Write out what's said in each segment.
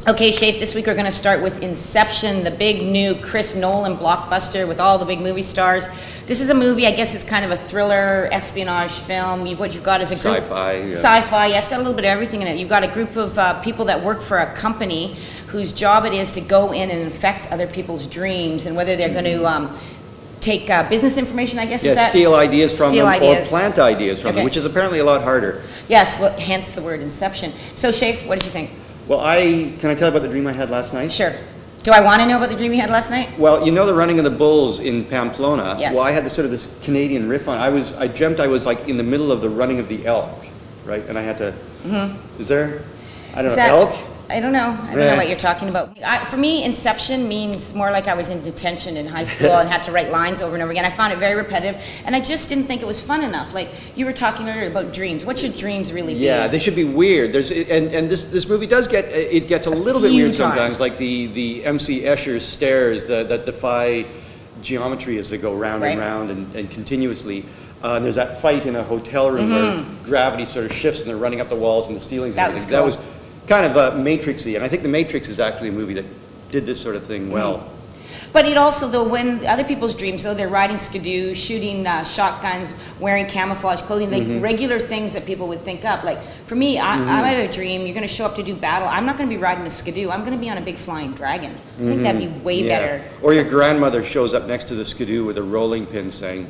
Okay, Schaef, this week we're going to start with Inception, the big new Chris Nolan blockbuster with all the big movie stars. This is a movie, I guess it's kind of a thriller, espionage film. What you've got is a group... Sci-fi. Yeah. Sci-fi, yeah, it's got a little bit of everything in it. You've got a group of people that work for a company whose job it is to go in and infect other people's dreams, and whether they're going to take business information, I guess, yeah, is that? Steal ideas from Steal them ideas. Or plant ideas from them, which is apparently a lot harder. Yes, well, hence the word Inception. So, Schaef, what did you think? Well, can I tell you about the dream I had last night? Sure. Do I want to know about the dream you had last night? Well, you know the running of the bulls in Pamplona? Yes. Well, I had this Canadian riff on. I dreamt I was like in the middle of the running of the elk, right? And I had to, is there, I don't know, elk? I don't know. I don't know what you're talking about. For me, Inception means more like I was in detention in high school and had to write lines over and over again. I found it very repetitive, and I just didn't think it was fun enough. Like, you were talking earlier about dreams. What should dreams really be? Yeah, they should be weird. And this movie does gets a little bit weird sometimes, like the MC Escher's stairs that defy geometry as they go round and round and continuously. And there's that fight in a hotel room where gravity sort of shifts and they're running up the walls and the ceilings and everything. That was kind of Matrixy, and I think The Matrix is actually a movie that did this sort of thing well. But it also, though, when other people's dreams, though, they're riding skidoos, shooting shotguns, wearing camouflage clothing, like regular things that people would think up. Like, for me, I have a dream, you're going to show up to do battle, I'm not going to be riding a skidoo, I'm going to be on a big flying dragon. I think that'd be way better. Or your grandmother shows up next to the skidoo with a rolling pin saying,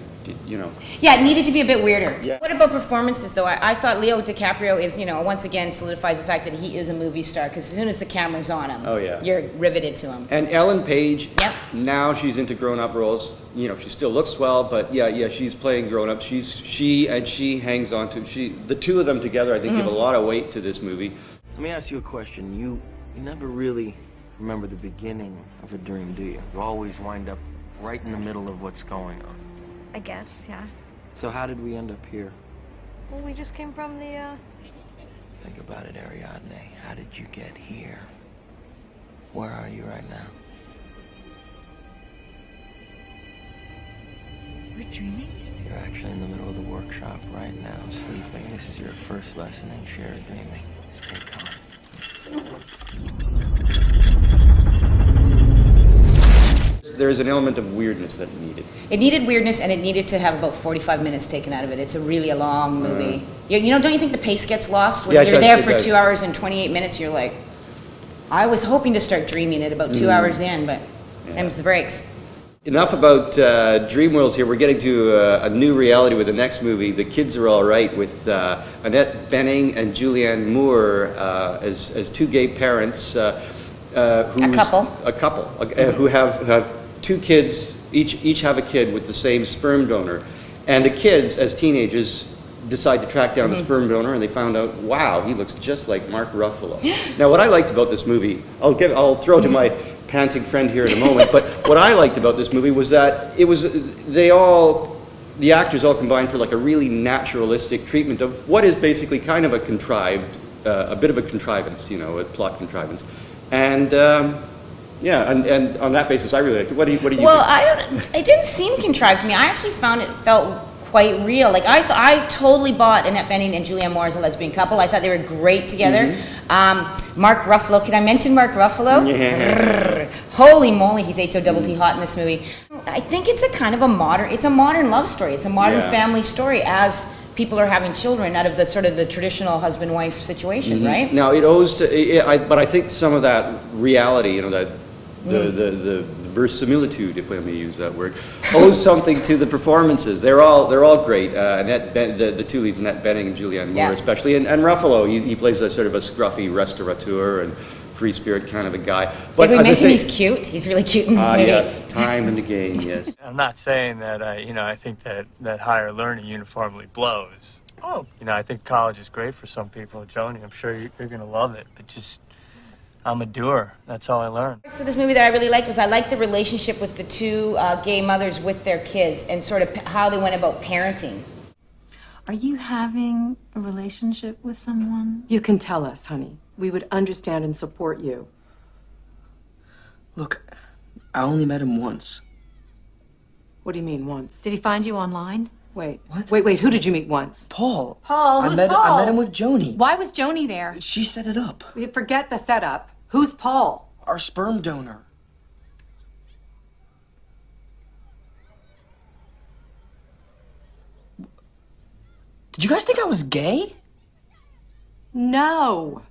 you know. Yeah, it needed to be a bit weirder. Yeah. What about performances, though? I thought Leo DiCaprio is, once again solidifies the fact that he is a movie star, because as soon as the camera's on him, you're riveted to him. And Ellen Page, now she's into grown-up roles. You know, she still looks well, but yeah, she's playing grown-up. She hangs on to, the two of them together, I think, give a lot of weight to this movie. Let me ask you a question. You never really remember the beginning of a dream, do you? You always wind up right in the middle of what's going on. I guess, yeah. So how did we end up here? Well, we just came from the, Think about it, Ariadne. How did you get here? Where are you right now? We're dreaming? You're actually in the middle of the workshop right now, sleeping. This is your first lesson in shared dreaming. Stay calm. There's an element of weirdness that it needed. It needed weirdness, and it needed to have about 45 minutes taken out of it. It's a really long movie. Don't you think the pace gets lost? When you're there for 2 hours and 28 minutes, you're like, I was hoping to start dreaming it about 2 hours in, but them's the breaks. Enough about dream worlds here. We're getting to a new reality with the next movie, The Kids Are All Right, with Annette Bening and Julianne Moore as two gay parents. A couple who have two kids, each have a kid with the same sperm donor, and the kids as teenagers decide to track down the sperm donor, and they found out, wow, he looks just like Mark Ruffalo. Now, what I liked about this movie, I'll throw to my panting friend here in a moment, but what I liked about this movie was that the actors all combined for like a really naturalistic treatment of what is basically kind of a contrived, a bit of a contrivance, a plot contrivance. And and on that basis, I really liked it. What do you think? It didn't seem contrived to me. I actually found it felt quite real. Like, I totally bought Annette Bening and Julianne Moore as a lesbian couple. I thought they were great together. Mark Ruffalo, can I mention Mark Ruffalo? Yeah. Holy moly, he's H-O-T-T hot in this movie. I think it's a modern love story. It's a modern family story as people are having children out of the sort of the traditional husband-wife situation, right? Now, it owes to, but I think some of that reality, the verisimilitude, if I may use that word, owes something to the performances. They're all great. The two leads, Annette Bening and Julianne Moore, especially, and Ruffalo. He plays a sort of a scruffy restaurateur and free spirit kind of a guy. But did we mention he's cute? He's really cute in this movie. Yes, time and again, yes. I'm not saying that I think that higher learning uniformly blows. Oh, I think college is great for some people. Joni, I'm sure you're going to love it, but just, I'm a doer. That's all I learned. So this movie that I really liked was I liked the relationship with the two gay mothers with their kids and sort of how they went about parenting. Are you having a relationship with someone? You can tell us, honey. We would understand and support you. Look, I only met him once. What do you mean, once? Did he find you online? Wait. What? Wait, who did you meet once? Paul. Paul? Who's Paul? I met him with Joni. Why was Joni there? She set it up. Forget the setup. Who's Paul? Our sperm donor. Did you guys think I was gay? No.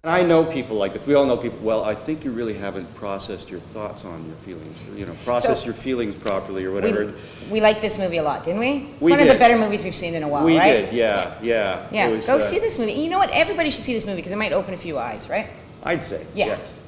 And I know people like this. We all know people. Well, I think you really haven't processed your thoughts on your feelings. You know, process your feelings properly or whatever. We liked this movie a lot, didn't we? We One did. of the better movies we've seen in a while, We right? did, yeah. Yeah, It was, go see this movie. You know what? Everybody should see this movie because it might open a few eyes, right? I'd say, Yeah. yes.